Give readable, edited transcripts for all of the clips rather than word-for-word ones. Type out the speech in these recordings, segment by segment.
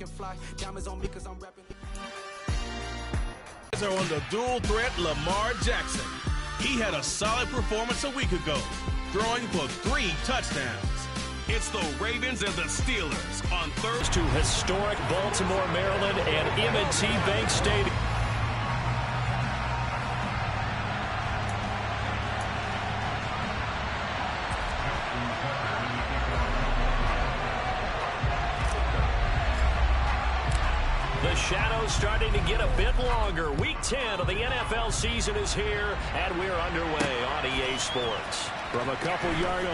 can fly. Diamonds on me because I'm rapping. Are on the dual threat Lamar Jackson. He had a solid performance a week ago, throwing for 3 touchdowns. It's the Ravens and the Steelers on Thursday. To historic Baltimore, Maryland, and M&T Bank Stadium. The shadow's starting to get a bit longer. Week 10 of the NFL season is here, and we're underway on EA Sports. From a couple yards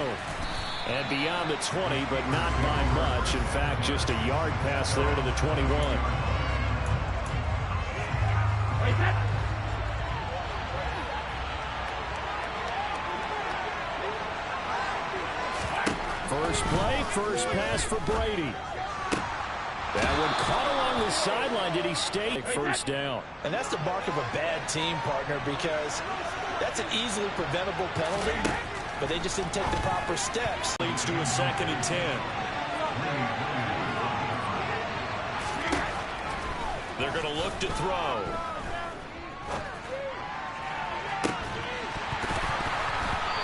and beyond the 20, but not by much. In fact, just a yard pass there to the 21. First play, first pass for Brady. That one caught along the sideline. Did he stay? First down. And that's the mark of a bad team, partner, because that's an easily preventable penalty, but they just didn't take the proper steps. Leads to a 2nd and 10. They're going to look to throw.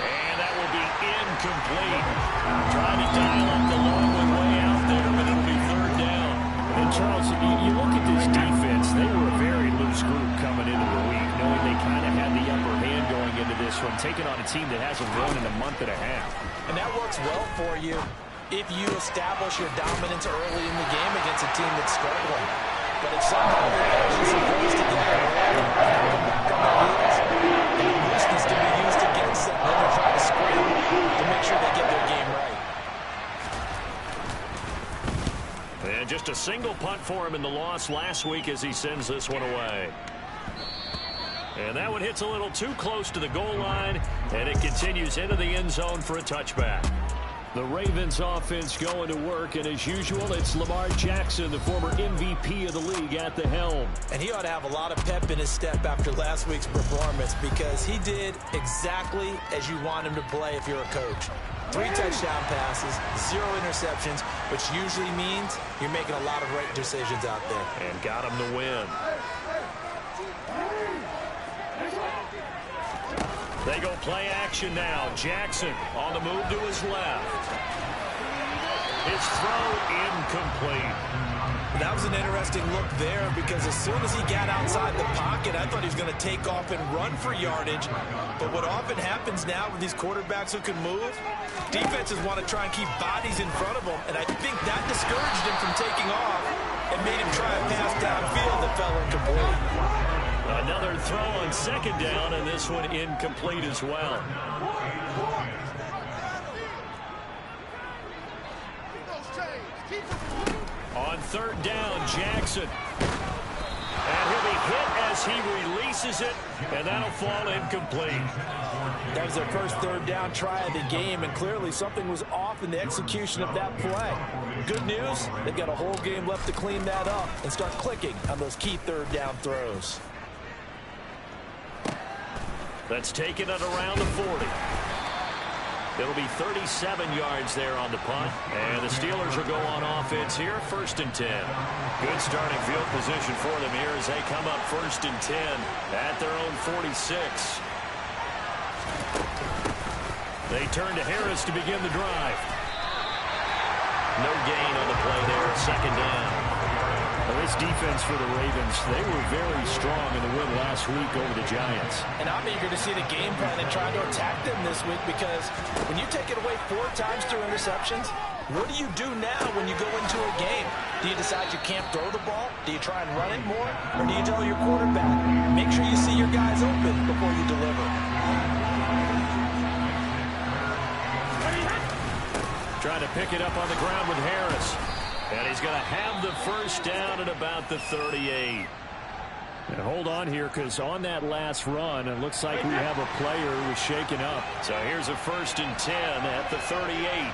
And that will be incomplete. Trying to dial up the long one way out there, but it'll be 3rd down. And Charles, you look at this defense, they were a very loose group coming into the week, knowing they kind of had the upper hand going into this one, taking on a team that hasn't won in a month and a half. And that works well for you if you establish your dominance early in the game against a team that's struggling. But if somehow your efficiency goes together and back on their heels, that looseness can be used against them. Then they're trying to scramble to make sure they get their game right. And just a single punt for him in the loss last week as he sends this one away. And that one hits a little too close to the goal line, and it continues into the end zone for a touchback. The Ravens offense going to work, and as usual, it's Lamar Jackson, the former MVP of the league, at the helm. And he ought to have a lot of pep in his step after last week's performance, because he did exactly as you want him to play if you're a coach. 3 touchdown passes, 0 interceptions, which usually means you're making a lot of right decisions out there. And got him the win. They go play action now. Jackson on the move to his left. His throw incomplete. That was an interesting look there, because as soon as he got outside the pocket, I thought he was going to take off and run for yardage. But what often happens now with these quarterbacks who can move, defenses want to try and keep bodies in front of them, and I think that discouraged him from taking off and made him try a pass downfield that fell incomplete. Another throw on 2nd down, and this one incomplete as well. On 3rd down, Jackson. And he'll be hit as he releases it, and that'll fall incomplete. That was their first 3rd down try of the game, and clearly something was off in the execution of that play. Good news, they've got a whole game left to clean that up and start clicking on those key 3rd down throws. That's taken at around the 40. It'll be 37 yards there on the punt. And the Steelers will go on offense here, 1st and 10. Good starting field position for them here as they come up 1st and 10 at their own 46. They turn to Harris to begin the drive. No gain on the play there, 2nd down. Well, this defense for the Ravens, they were very strong in the win last week over the Giants. And I'm eager to see the game plan and try to attack them this week, because when you take it away 4 times through interceptions, what do you do now when you go into a game? Do you decide you can't throw the ball? Do you try and run it more? Or do you tell your quarterback, make sure you see your guys open before you deliver? Trying to pick it up on the ground with Harris. And he's going to have the 1st down at about the 38. And hold on here, because on that last run, it looks like we have a player who was shaken up. So here's a 1st and 10 at the 38.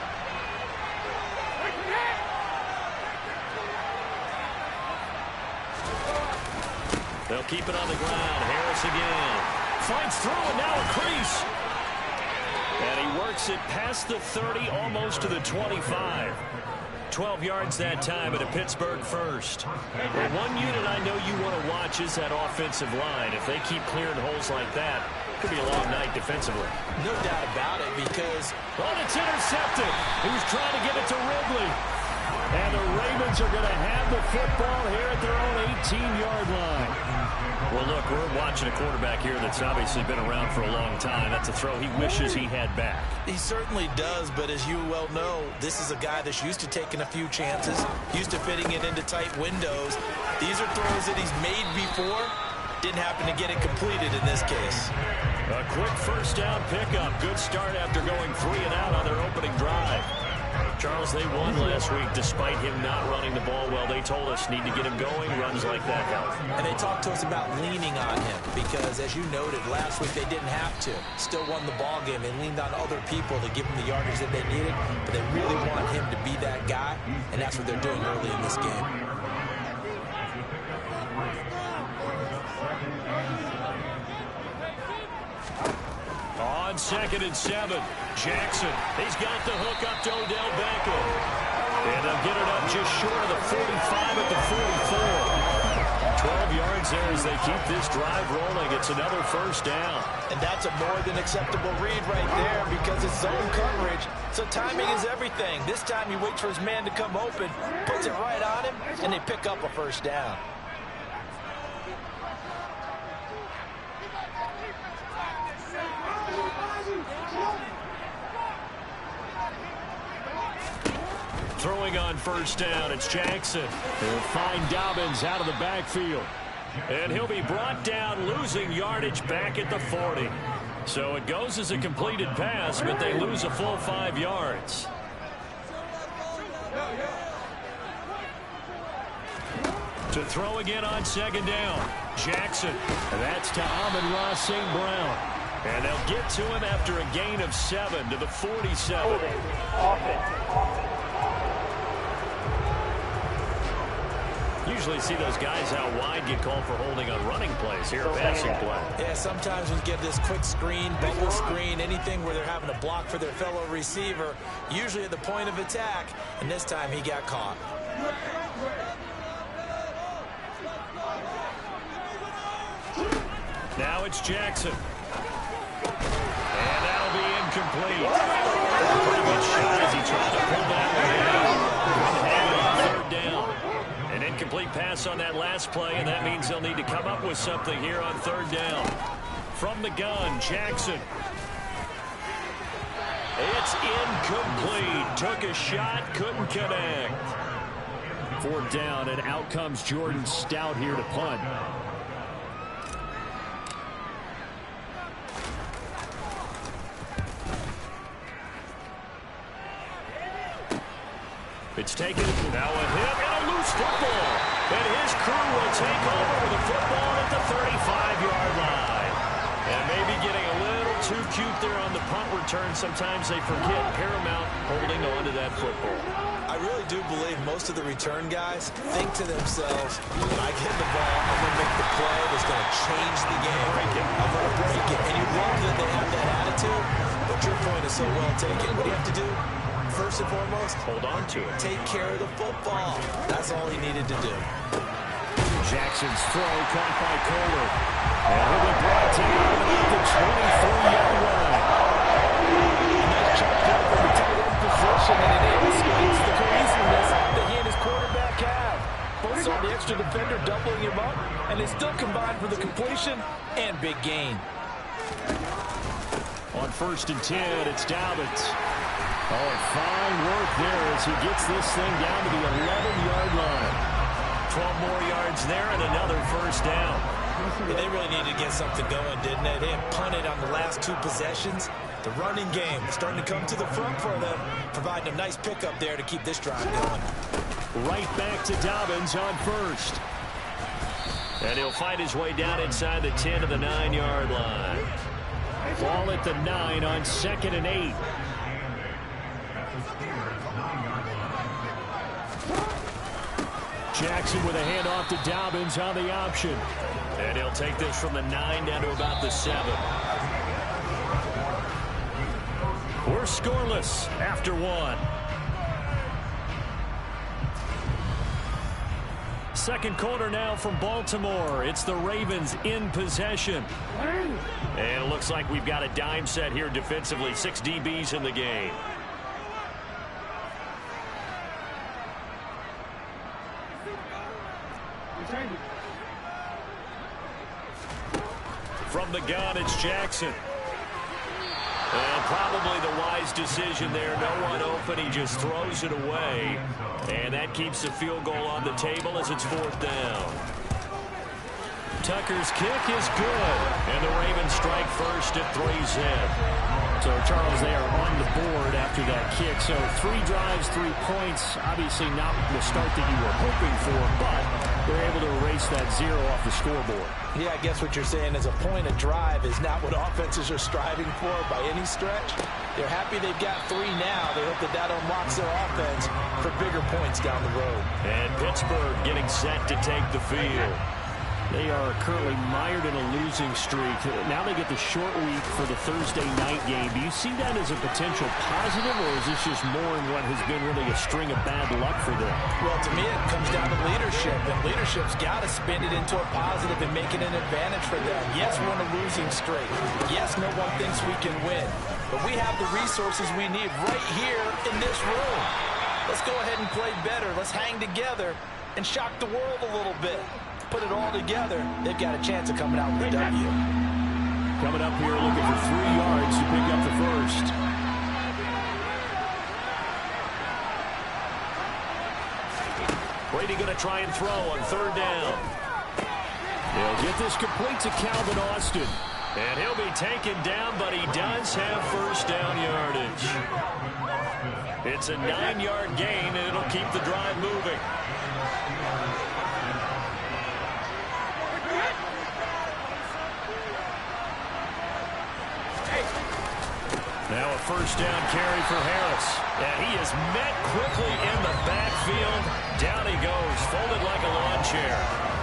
They'll keep it on the ground. Harris again. Finds through, and now a crease. And he works it past the 30, almost to the 25. 12 yards that time at a Pittsburgh first. Well, one unit I know you want to watch is that offensive line. If they keep clearing holes like that, it could be a long night defensively. No doubt about it, because... Oh, it's intercepted. He was trying to get it to Ridley. And the Ravens are going to have the football here at their own 18-yard line. Well, look, we're watching a quarterback here that's obviously been around for a long time. That's a throw he wishes he had back. He certainly does, but as you well know, this is a guy that's used to taking a few chances, used to fitting it into tight windows. These are throws that he's made before. Didn't happen to get it completed in this case. A quick first down pickup. Good start after going 3 and out on their opening drive. Charles, they won last week despite him not running the ball well. They told us need to get him going. Runs like that help. And they talked to us about leaning on him because, as you noted, last week they didn't have to. Still won the ball game. They leaned on other people to give him the yardage that they needed, but they really want him to be that guy, and that's what they're doing early in this game. On 2nd and 7, Jackson. He's got the hook up to Odell Beckham. And they'll get it up just short of the 45 at the 44. 12 yards there as they keep this drive rolling. It's another first down. And that's a more than acceptable read right there because it's zone coverage. So timing is everything. This time he waits for his man to come open, puts it right on him, and they pick up a first down. Throwing on first down, it's Jackson. He'll find Dobbins out of the backfield. And he'll be brought down, losing yardage back at the 40. So it goes as a completed pass, but they lose a full 5 yards. To throw again on 2nd down, Jackson. And that's to Amon-Ra St. Brown. And they'll get to him after a gain of 7 to the 47. Usually see those guys out wide get called for holding on running plays here, passing play. Yeah, sometimes we get this quick screen, bubble screen, anything where they're having to block for their fellow receiver, usually at the point of attack, and this time he got caught. Now it's Jackson. And that'll be incomplete. Pretty good shot as he tried to pull that one out. And on 3rd down. An incomplete pass on that last play, and that means they'll need to come up with something here on 3rd down. From the gun, Jackson. It's incomplete. Took a shot, couldn't connect. 4th down, and out comes Jordan Stout here to punt. It's taken, now a hit, and a loose football. And his crew will take over with a football at the 35-yard line. And maybe getting a little too cute there on the punt return. Sometimes they forget paramount holding on to that football. I really do believe most of the return guys think to themselves, when I get the ball, I'm going to make the play that's going to change the game. I'm going to break it. And you love that they have that attitude, but your point is so well taken. What do you have to do? First and foremost, hold on to it. Take care of the football. That's all he needed to do. Jackson's throw caught by Kohler. And he'll be brought down at the 23-yard line. Nice jump down from the tight end position, and it illustrates the cohesiveness that he and his quarterback have. Both saw the extra defender doubling him up, and they still combined for the completion and big gain. On 1st and 10, it's Dobbins. Oh, fine work there as he gets this thing down to the 11-yard line. 12 more yards there and another first down. Yeah, they really needed to get something going, didn't they? They had punted on the last 2 possessions. The running game starting to come to the front for them, providing a nice pickup there to keep this drive going. Right back to Dobbins on 1st. And he'll find his way down inside the 10 to the 9-yard line. Ball at the 9 on 2nd and 8. Jackson with a handoff to Dobbins on the option. And he'll take this from the 9 down to about the 7. We're scoreless after 1. Second quarter now from Baltimore. It's the Ravens in possession. And it looks like we've got a dime set here defensively. 6 DBs in the game. From the gun, it's Jackson. And probably the wise decision there. No one open. He just throws it away. And that keeps the field goal on the table as it's 4th down. Tucker's kick is good. And the Ravens strike first at 3's in. So, Charles, they are on the board after that kick. So 3 drives, 3 points. Obviously not the start that you were hoping for, but they're able to erase that 0 off the scoreboard. Yeah, I guess what you're saying is a point of drive is not what offenses are striving for by any stretch. They're happy they've got 3 now. They hope that that unlocks their offense for bigger points down the road. And Pittsburgh getting set to take the field. They are currently mired in a losing streak. Now they get the short week for the Thursday night game. Do you see that as a potential positive, or is this just more in what has been really a string of bad luck for them? Well, to me, it comes down to leadership, and leadership's got to spin it into a positive and make it an advantage for them. Yes, we're on a losing streak. Yes, no one thinks we can win, but we have the resources we need right here in this room. Let's go ahead and play better. Let's hang together and shock the world a little bit. Put it all together, they've got a chance of coming out with a W. Coming up here looking for 3 yards to pick up the first. Brady going to try and throw on 3rd down. They'll get this complete to Calvin Austin. And he'll be taken down, but he does have 1st down yardage. It's a 9-yard gain, and it'll keep the drive moving. Now a 1st down carry for Harris. And he is met quickly in the backfield. Down he goes, folded like a lawn chair.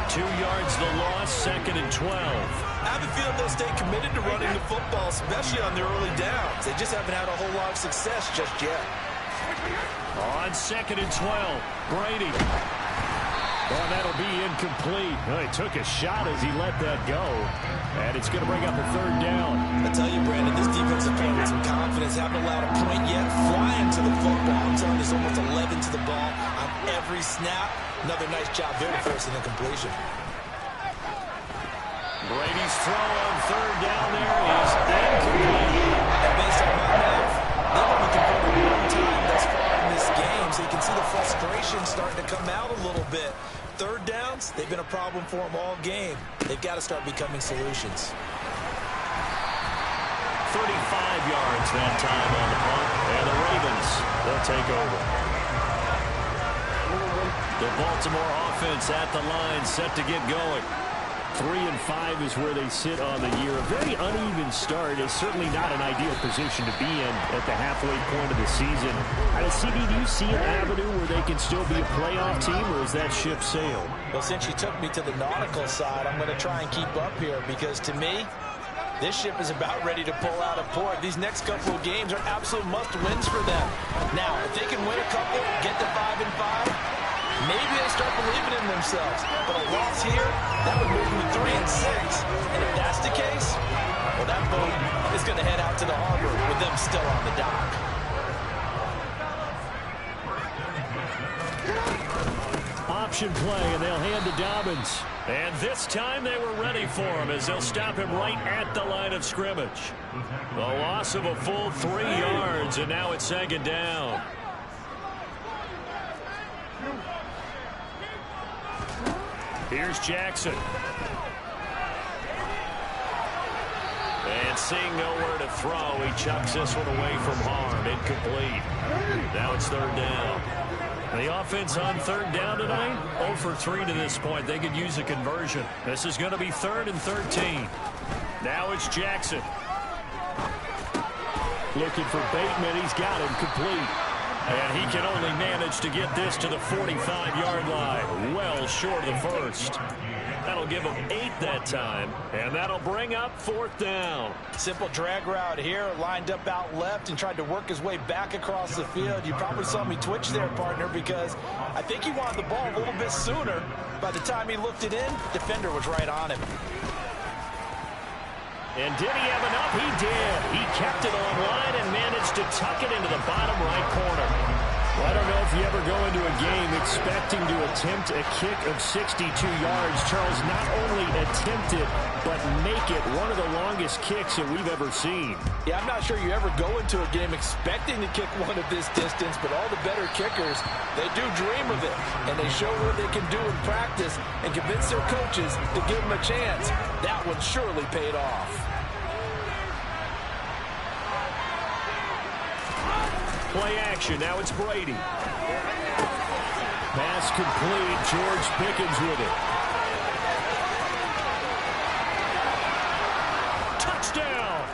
2 yards the loss, 2nd and 12. I have a feeling they'll stay committed to running the football, especially on their early downs. They just haven't had a whole lot of success just yet. On 2nd and 12, Brady. Oh, that'll be incomplete. Well, he took a shot as he let that go. And it's going to bring up a 3rd down. I tell you, Brandon, this defense is playing with some confidence. Haven't allowed a point yet. Flying to the football. I'm telling you, there's almost 11 to the ball on every snap. Another nice job there to force an incompletion. Brady's throw on 3rd down there is incomplete. And based on my math, they've only converted 1 time thus far in this game, so you can see the frustration starting to come out a little bit. 3rd downs, they've been a problem for them all game. They've got to start becoming solutions. 35 yards that time on the punt, and the Ravens, they'll take over. The Baltimore offense at the line, set to get going. 3-5 is where they sit on the year. A very uneven start is certainly not an ideal position to be in at the halfway point of the season. CD, do you see an avenue where they can still be a playoff team, or is that ship sailed? Well, since you took me to the nautical side, I'm going to try and keep up here because, to me, this ship is about ready to pull out of port. These next couple of games are absolute must-wins for them. Now, if they can win a couple, get to 5-5, maybe they start believing in themselves. But a loss here, that would move them to 3-6. And if that's the case, well, that boat is going to head out to the harbor with them still on the dock. Option play, and they'll hand to Dobbins. And this time they were ready for him as they'll stop him right at the line of scrimmage. The loss of a full 3 yards, and now it's 2nd down. Here's Jackson. And seeing nowhere to throw, he chucks this one away from harm. Incomplete. Now it's 3rd down. The offense on 3rd down tonight, 0 for 3 to this point. They could use a conversion. This is going to be 3rd and 13. Now it's Jackson. Looking for Bateman. He's got him complete. And he can only manage to get this to the 45-yard line. Well short of the first. That'll give him 8 that time. And that'll bring up 4th down. Simple drag route here. Lined up out left and tried to work his way back across the field. You probably saw me twitch there, partner, because I think he wanted the ball a little bit sooner. By the time he looked it in, defender was right on him. And did he have enough? He did. He kept it online and managed to tuck it into the bottom right corner. Well, I don't know if you ever go into a game expecting to attempt a kick of 62 yards. Charles, not only attempt it, but make it one of the longest kicks that we've ever seen. Yeah, I'm not sure you ever go into a game expecting to kick one of this distance, but all the better kickers, they do dream of it. And they show what they can do in practice and convince their coaches to give them a chance. That one surely paid off. Play action. Now it's Brady. Pass complete. George Pickens with it. Touchdown.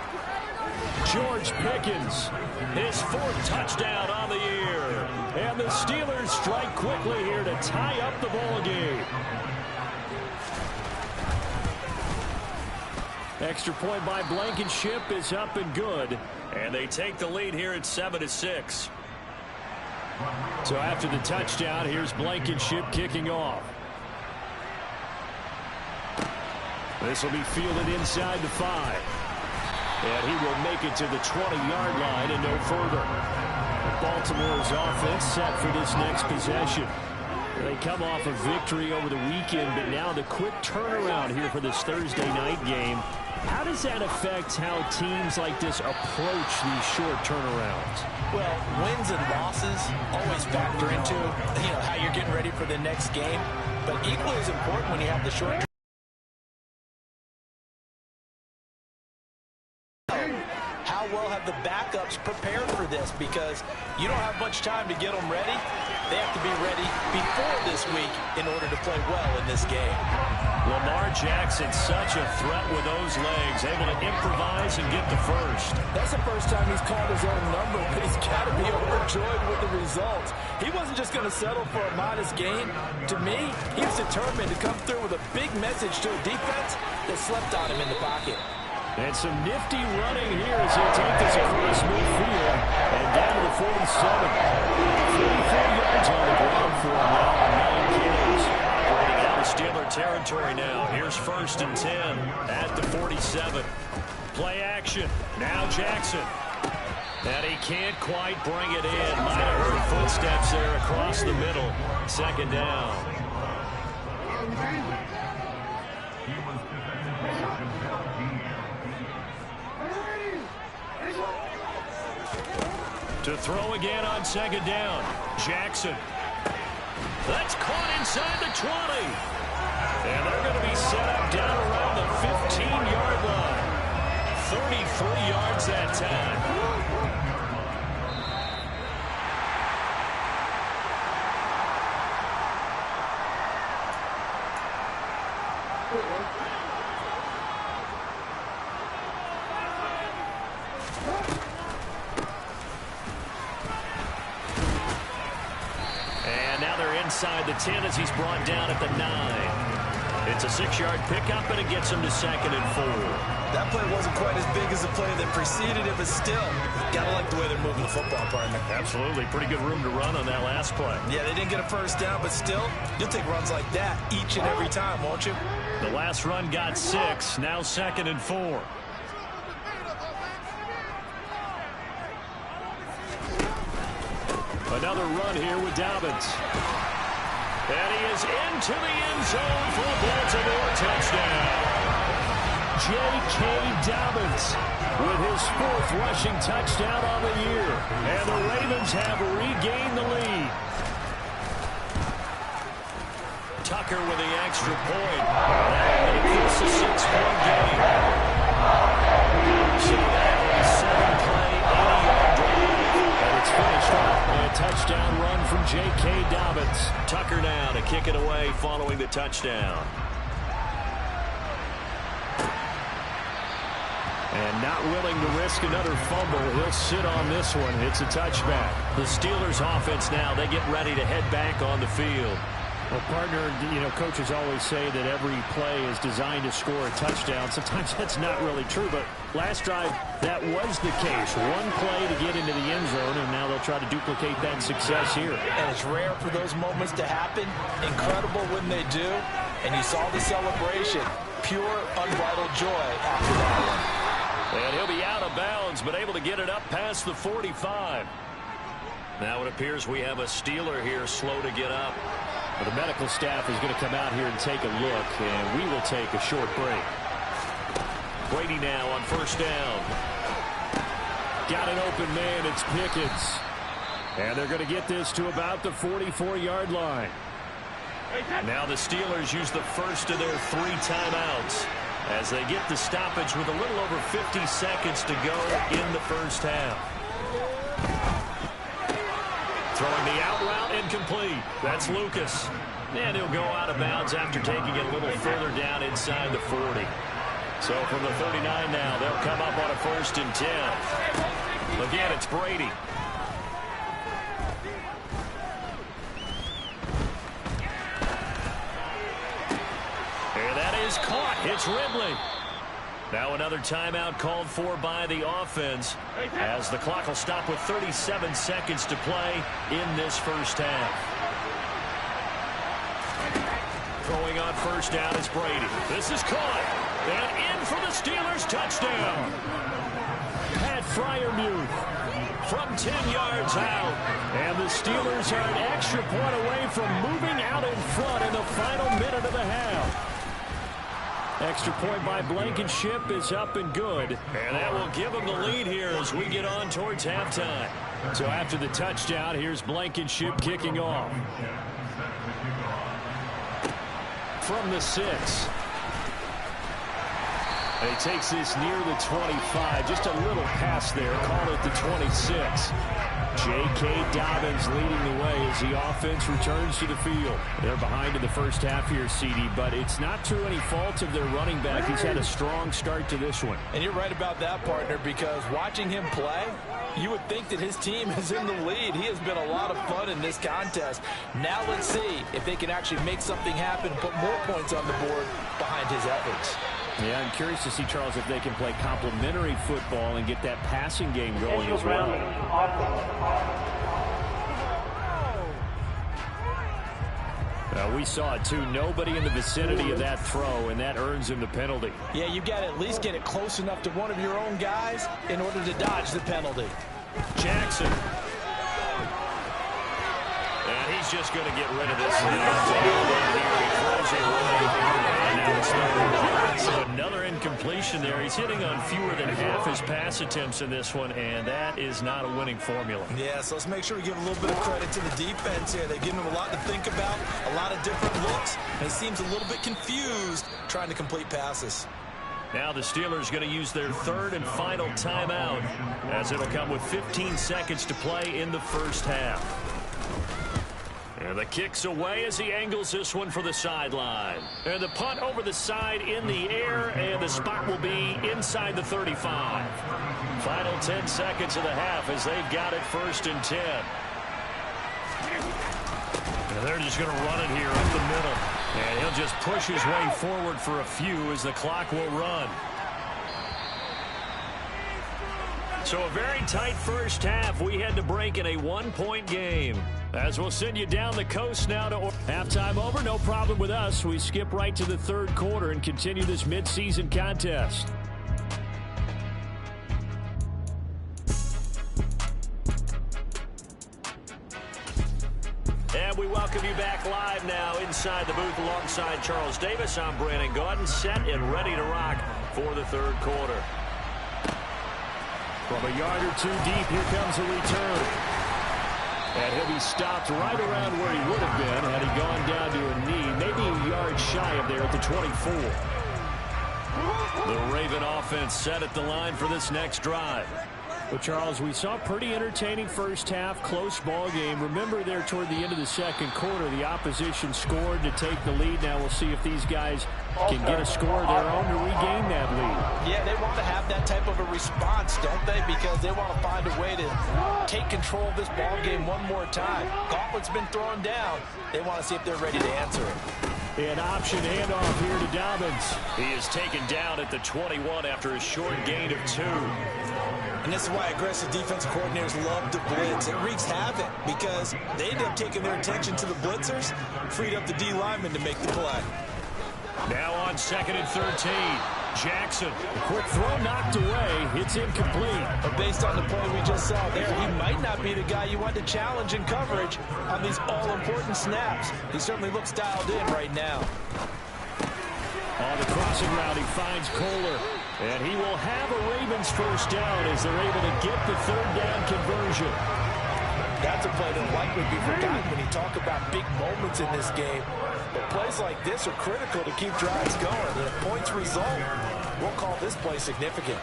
George Pickens. His 4th touchdown on the year. And the Steelers strike quickly here to tie up the ball game. Extra point by Blankenship is up and good. And they take the lead here at 7-6. So after the touchdown, here's Blankenship kicking off. This will be fielded inside the 5. And he will make it to the 20-yard line and no further. Baltimore's offense set for this next possession. They come off a victory over the weekend, but now the quick turnaround here for this Thursday night game. How does that affect how teams like this approach these short turnarounds? Well, wins and losses always factor into, how you're getting ready for the next game. But equally as important when you have the short how well have the backups prepared for this? Because you don't have much time to get them ready. They have to be ready before this week in order to play well in this game. Lamar Jackson, such a threat with those legs, able to improvise and get the first. That's the first time he's called his own number, but he's got to be overjoyed with the results. He wasn't just going to settle for a modest gain. To me, he was determined to come through with a big message to a defense that slept on him in the pocket. And some nifty running here as he'll take this across midfield and down to the 47. 44 yards on the ground for him now on 9 carries. Operating out of Steeler territory now. Here's 1st and 10 at the 47. Play action. Now Jackson. And he can't quite bring it in. Might have heard footsteps there across the middle. 2nd down. To throw again on 2nd down. Jackson. That's caught inside the 20. And they're going to be set up down around the 15-yard line. 33 yards that time. Inside the 10 as he's brought down at the 9. It's a 6-yard pickup, and it gets him to 2nd and 4. That play wasn't quite as big as the play that preceded it, but still, gotta like the way they're moving the football, partner. Absolutely. Pretty good room to run on that last play. Yeah, they didn't get a first down, but still, you'll take runs like that each and every time, won't you? The last run got 6. Now 2nd and 4. Another run here with Dobbins. And he is into the end zone for a Baltimore touchdown. J.K. Dobbins with his 4th rushing touchdown on the year. And the Ravens have regained the lead. Tucker with the extra point. That will make this a 6-point game. So that is 7-play, 80-yard drive. And it's finished off by a touchdown run from J.K. Dobbins. Tucker now to kick it away following the touchdown. And not willing to risk another fumble. He'll sit on this one. It's a touchback. The Steelers offense now, they get ready to head back on the field. Well, partner, coaches always say that every play is designed to score a touchdown. Sometimes that's not really true, but last drive, that was the case. One play to get into the end zone, and now they'll try to duplicate that success here. And it's rare for those moments to happen. Incredible when they do. And you saw the celebration. Pure, unbridled joy after that one. And he'll be out of bounds, but able to get it up past the 45. Now it appears we have a Steeler here slow to get up. Well, the medical staff is going to come out here and take a look, and we will take a short break. Brady now on first down. Got an open man. It's Pickens. And they're going to get this to about the 44-yard line. Now the Steelers use the first of their 3 timeouts as they get the stoppage with a little over 50 seconds to go in the first half. Throwing the out route incomplete. That's Lucas. And he'll go out of bounds after taking it a little further down inside the 40. So from the 39 now, they'll come up on a 1st and 10. Again, it's Brady. And that is caught. It's Ridley. Now another timeout called for by the offense as the clock will stop with 37 seconds to play in this first half. Throwing on first down is Brady. This is caught. And in for the Steelers touchdown. Pat Freiermuth from 10 yards out. And the Steelers are an extra point away from moving out in front in the final minute of the half. Extra point by Blankenship is up and good. And that will give them the lead here as we get on towards halftime. So after the touchdown, here's Blankenship kicking off. From the 6. And he takes this near the 25. Just a little pass there. Call it the 26. J.K. Dobbins leading the way as the offense returns to the field. They're behind in the first half here, CD, but it's not through any fault of their running back. He's had a strong start to this one. And you're right about that, partner, because watching him play, you would think that his team is in the lead. He has been a lot of fun in this contest. Now let's see if they can actually make something happen, put more points on the board behind his efforts. Yeah, I'm curious to see, Charles, if they can play complementary football and get that passing game going as well. We saw it, too. Nobody in the vicinity of that throw, and that earns him the penalty. Yeah, you got to at least get it close enough to one of your own guys in order to dodge the penalty. Jackson. And he's just going to get rid of this. He throws it away. So another incompletion there. He's hitting on fewer than half his pass attempts in this one, and that is not a winning formula. Yeah, so let's make sure we give a little bit of credit to the defense here. They've given him a lot to think about, a lot of different looks, and he seems a little bit confused trying to complete passes. Now the Steelers going to use their 3rd and final timeout as it'll come with 15 seconds to play in the first half. And the kick's away as he angles this one for the sideline. And the punt over the side in the air, and the spot will be inside the 35. Final 10 seconds of the half as they've got it 1st and 10. And they're just going to run it here up the middle. And he'll just push his way forward for a few as the clock will run. So a very tight first half. We had to break in a 1-point game. As we'll send you down the coast now to halftime over. No problem with us. We skip right to the 3rd quarter and continue this midseason contest. And we welcome you back live now inside the booth alongside Charles Davis. I'm Brandon Gaudin, set and ready to rock for the 3rd quarter. From a yard or two deep, here comes a return. And he'll be stopped right around where he would have been had he gone down to a knee, maybe a yard shy of there at the 24. The Raven offense set at the line for this next drive. Well, Charles, we saw a pretty entertaining first half, close ball game. Remember there toward the end of the second quarter, the opposition scored to take the lead. Now we'll see if these guys can get a score of their own to regain that lead. Yeah, they want to have that type of a response, don't they? Because they want to find a way to take control of this ball game one more time. Gauntlet's been thrown down. They want to see if they're ready to answer it. An option handoff here to Dobbins. He is taken down at the 21 after a short gain of 2. And this is why aggressive defensive coordinators love to blitz. It wreaks havoc because they end up taking their attention to the blitzers, freed up the D lineman to make the play. Now on 2nd and 13. Jackson. A quick throw knocked away. It's incomplete. But based on the play we just saw there, he might not be the guy you want to challenge in coverage on these all-important snaps. He certainly looks dialed in right now. On the crossing route, he finds Kohler. And he will have a Ravens first down as they're able to get the 3rd down conversion. That's a play that'll likely be forgotten when you talk about big moments in this game. But plays like this are critical to keep drives going. And if points result, we'll call this play significant.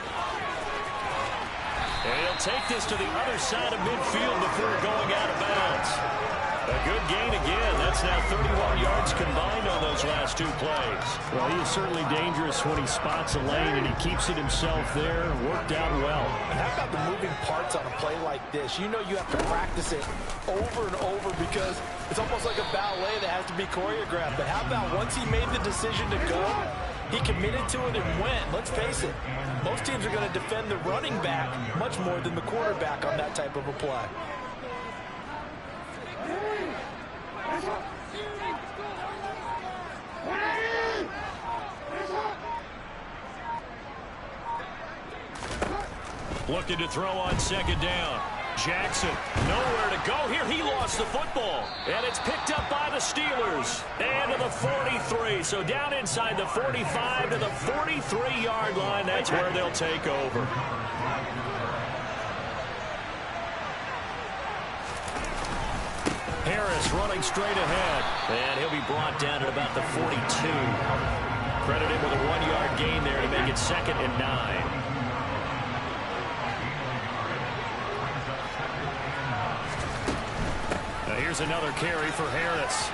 And he'll take this to the other side of midfield before going out of bounds. A good gain again. That's now 31 yards combined on those last 2 plays. Well, he is certainly dangerous when he spots a lane, and he keeps it himself there. Worked out well. And how about the moving parts on a play like this? You know you have to practice it over and over because it's almost like a ballet that has to be choreographed. But how about once he made the decision to go, he committed to it and went. Let's face it, most teams are going to defend the running back much more than the quarterback on that type of a play. Looking to throw on 2nd down. Jackson, nowhere to go here. He lost the football. And it's picked up by the Steelers. And to the 43. So down inside the 45 to the 43-yard line. That's where they'll take over. Harris running straight ahead. And he'll be brought down at about the 42. Credited with a 1-yard gain there to make it 2nd and 9. Here's another carry for Harris.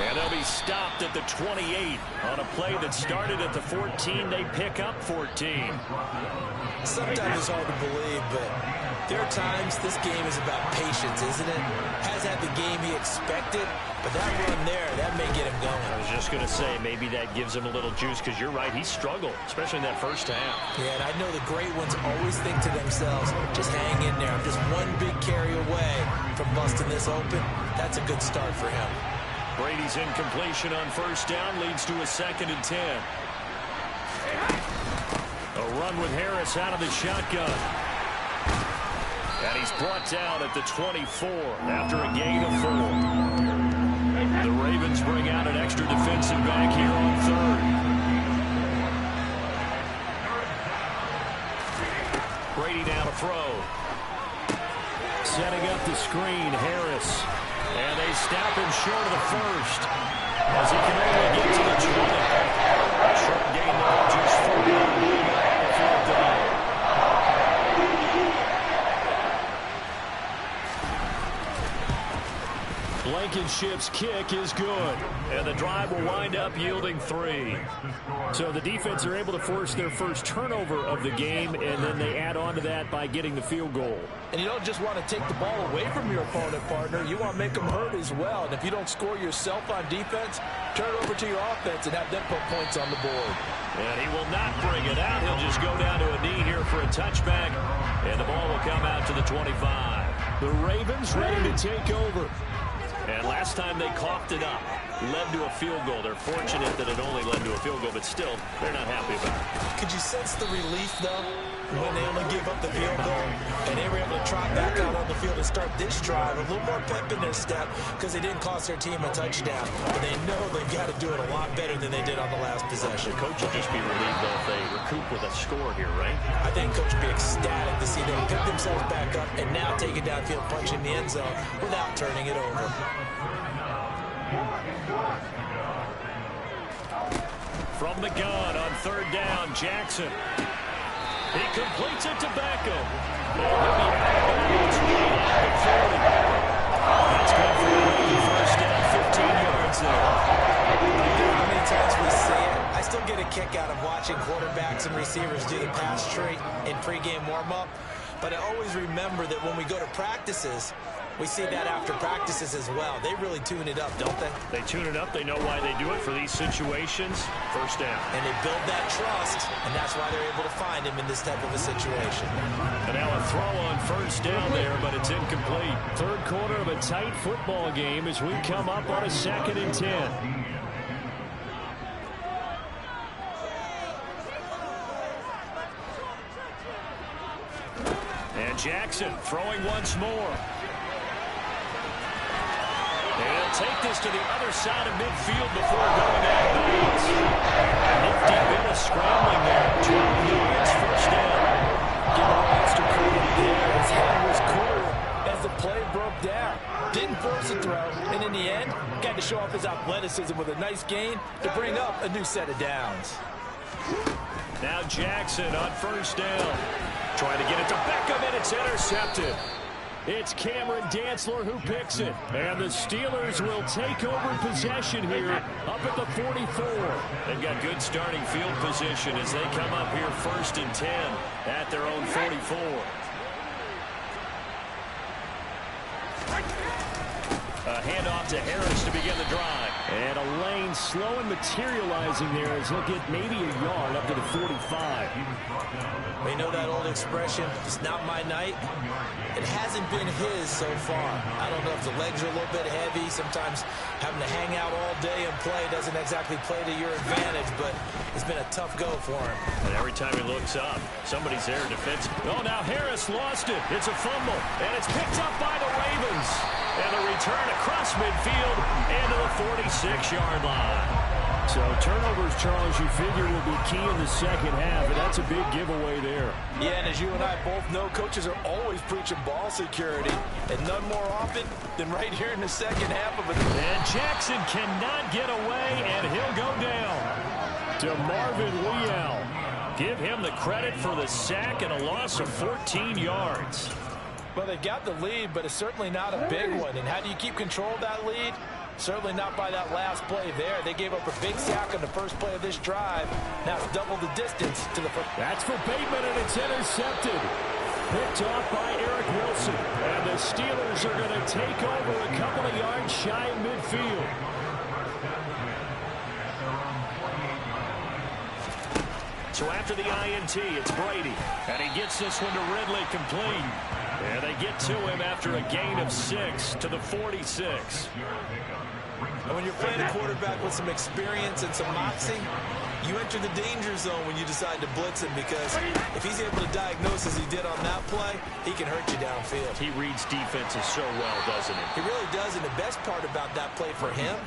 And they'll be stopped at the 28 on a play that started at the 14. They pick up 14. Sometimes it's hard to believe, but there are times this game is about patience, isn't it? Has had the game he expected, but that run there, that may get him going. I was just going to say, maybe that gives him a little juice because you're right, he struggled, especially in that first half. Yeah, and I know the great ones always think to themselves, just hang in there. I'm just one big carry away from busting this open. That's a good start for him. Brady's incompletion on first down leads to a 2nd and 10. A run with Harris out of the shotgun. And he's brought down at the 24 after a gain of 4. The Ravens bring out an extra defensive back here on 3rd. Brady now to throw. Setting up the screen, Harris. And they stop him short of the 1st. As he can only get to the 20. A short gain there, just 4. Blankenship's kick is good. And the drive will wind up yielding 3. So the defense are able to force their first turnover of the game, and then they add on to that by getting the field goal. And you don't just want to take the ball away from your opponent, partner. You want to make them hurt as well. And if you don't score yourself on defense, turn it over to your offense and have them put points on the board. And he will not bring it out. He'll just go down to a knee here for a touchback. And the ball will come out to the 25. The Ravens ready to take over. And last time they coughed it up, led to a field goal. They're fortunate that it only led to a field goal, but still, they're not happy about it. Could you sense the relief, though, when they only gave up the field goal and they were able to trot back out on the field and start this drive? A little more pep in their step because they didn't cost their team a touchdown. But they know they've got to do it a lot better than they did on the last possession. The coach will just be relieved, though, if they recoup with a score here, right? I think coach will be ecstatic to see them pick themselves back up and now take it downfield, punching the end zone without turning it over. From the gun on 3rd down, Jackson. He completes it to Beckham. And he'll be out of bounds right at the 40. That's good for a first down, 15 yards there. How many times we see it? I still get a kick out of watching quarterbacks and receivers do the pass tree in pregame warm-up. But I always remember that when we go to practices, we see that after practices as well. They really tune it up, don't they? They tune it up. They know why they do it for these situations. First down. And they build that trust, and that's why they're able to find him in this type of a situation. And now a throw on first down there, but it's incomplete. Third quarter of a tight football game as we come up on a 2nd and 10. And Jackson throwing once more. And he'll take this to the other side of midfield before going out of bounds. Nifty bit of scrambling there. 12 yards, first down. Give him extra credit there. His head was cool as the play broke down. Didn't force a throw, and in the end, got to show off his athleticism with a nice gain to bring up a new set of downs. Now Jackson on first down. Trying to get it to Beckham, and it's intercepted. It's Cameron Dantzler who picks it. And the Steelers will take over possession here up at the 44. They've got good starting field position as they come up here 1st and 10 at their own 44. A handoff to Harris to begin the drive. And a lane slow and materializing there as he'll get maybe a yard up to the 45. We know that old expression, it's not my night. It hasn't been his so far. I don't know if the legs are a little bit heavy. Sometimes having to hang out all day and play doesn't exactly play to your advantage, but it's been a tough go for him. And every time he looks up, somebody's there defense. Oh, now Harris lost it. It's a fumble, and it's picked up by the Ravens. And a return across midfield into the 46-yard line. So turnovers, Charles, you figure will be key in the second half, and that's a big giveaway there. Yeah, and as you and I both know, coaches are always preaching ball security, and none more often than right here in the second half of it. And Jackson cannot get away, and he'll go down to Marvin Leal. Give him the credit for the sack and a loss of 14 yards. Well, they got the lead, but it's certainly not a big one. And how do you keep control of that lead? Certainly not by that last play there. They gave up a big sack on the first play of this drive. Now it's double the distance to the first. That's for Bateman, and it's intercepted. Picked off by Eric Wilson. And the Steelers are going to take over a couple of yards shy of midfield. So after the INT, it's Brady. And he gets this one to Ridley complete. And they get to him after a gain of 6 to the 46. And when you're playing a quarterback with some experience and some moxie, you enter the danger zone when you decide to blitz him, because if he's able to diagnose as he did on that play, he can hurt you downfield. He reads defenses so well, doesn't he? He really does, and the best part about that play for him,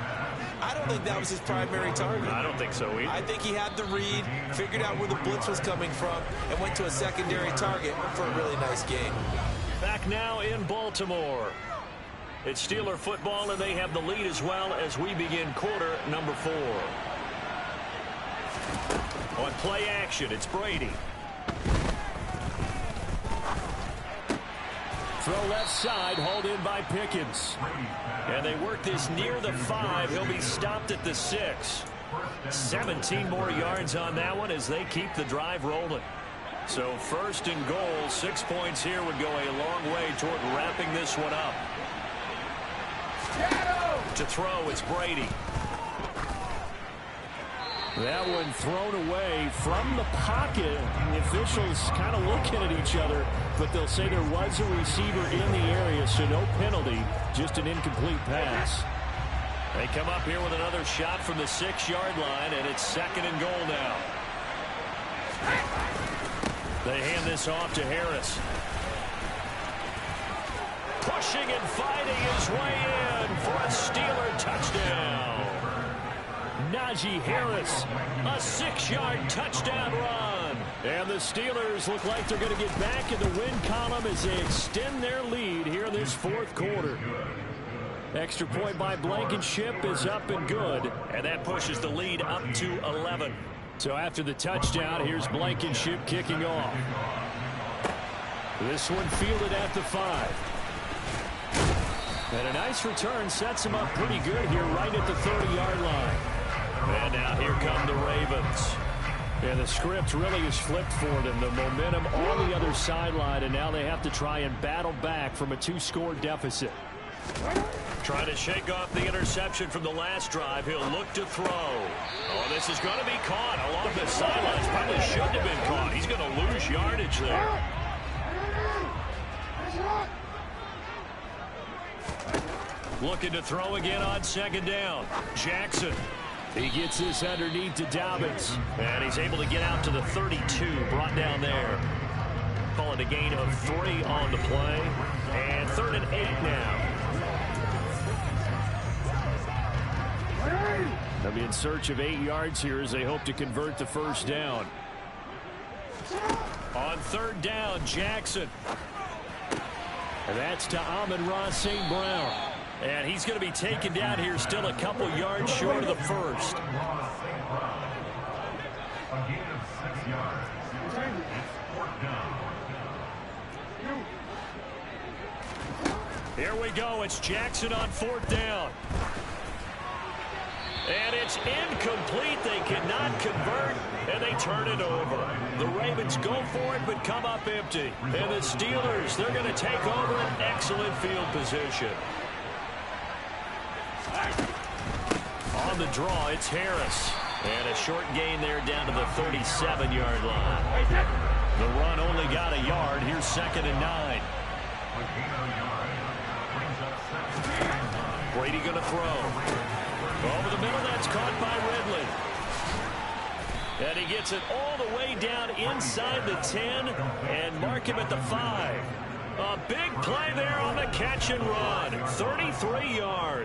I don't think that was his primary target. I don't think so either. I think he had the read, figured out where the blitz was coming from, and went to a secondary target for a really nice game. Back now in Baltimore. It's Steeler football, and they have the lead as well as we begin quarter number 4. On play action, it's Brady. Throw left side, hauled in by Pickens. And they work this near the 5. He'll be stopped at the 6. 17 more yards on that one as they keep the drive rolling. So 1st and goal, 6 points here would go a long way toward wrapping this one up. To throw, it's Brady. That one thrown away from the pocket. The officials kind of looking at each other, but they'll say there was a receiver in the area, so no penalty, just an incomplete pass. They come up here with another shot from the 6-yard line, and it's 2nd and goal now. They hand this off to Harris. Pushing and fighting his way in for a Steeler touchdown. Najee Harris, a 6-yard touchdown run. And the Steelers look like they're going to get back in the win column as they extend their lead here in this 4th quarter. Extra point by Blankenship is up and good. And that pushes the lead up to 11. So after the touchdown, here's Blankenship kicking off. This one fielded at the 5. And a nice return sets him up pretty good here right at the 30-yard line. And now here come the Ravens. And the script really is flipped for them. The momentum on the other sideline, and now they have to try and battle back from a 2-score deficit. Trying to shake off the interception from the last drive. He'll look to throw. Oh, this is going to be caught along the sidelines. Probably shouldn't have been caught. He's going to lose yardage there. Looking to throw again on second down. Jackson. He gets this underneath to Dobbins. And he's able to get out to the 32. Brought down there. Call it a gain of 3 on the play. And 3rd and 8 now. They'll be in search of 8 yards here as they hope to convert the first down. On 3rd down, Jackson. And that's to Amon-Ra St. Brown. And he's going to be taken down here, still a couple yards short of the first. Here we go. It's Jackson on 4th down. And it's incomplete. They cannot convert, and they turn it over. The Ravens go for it, but come up empty. And the Steelers, they're going to take over an excellent field position. On the draw, it's Harris. And a short gain there down to the 37-yard line. The run only got a yard. Here's 2nd and 9. Brady going to throw. Over the middle, that's caught by Ridley. And he gets it all the way down inside the 10 and mark him at the 5. A big play there on the catch and run. 33 yards.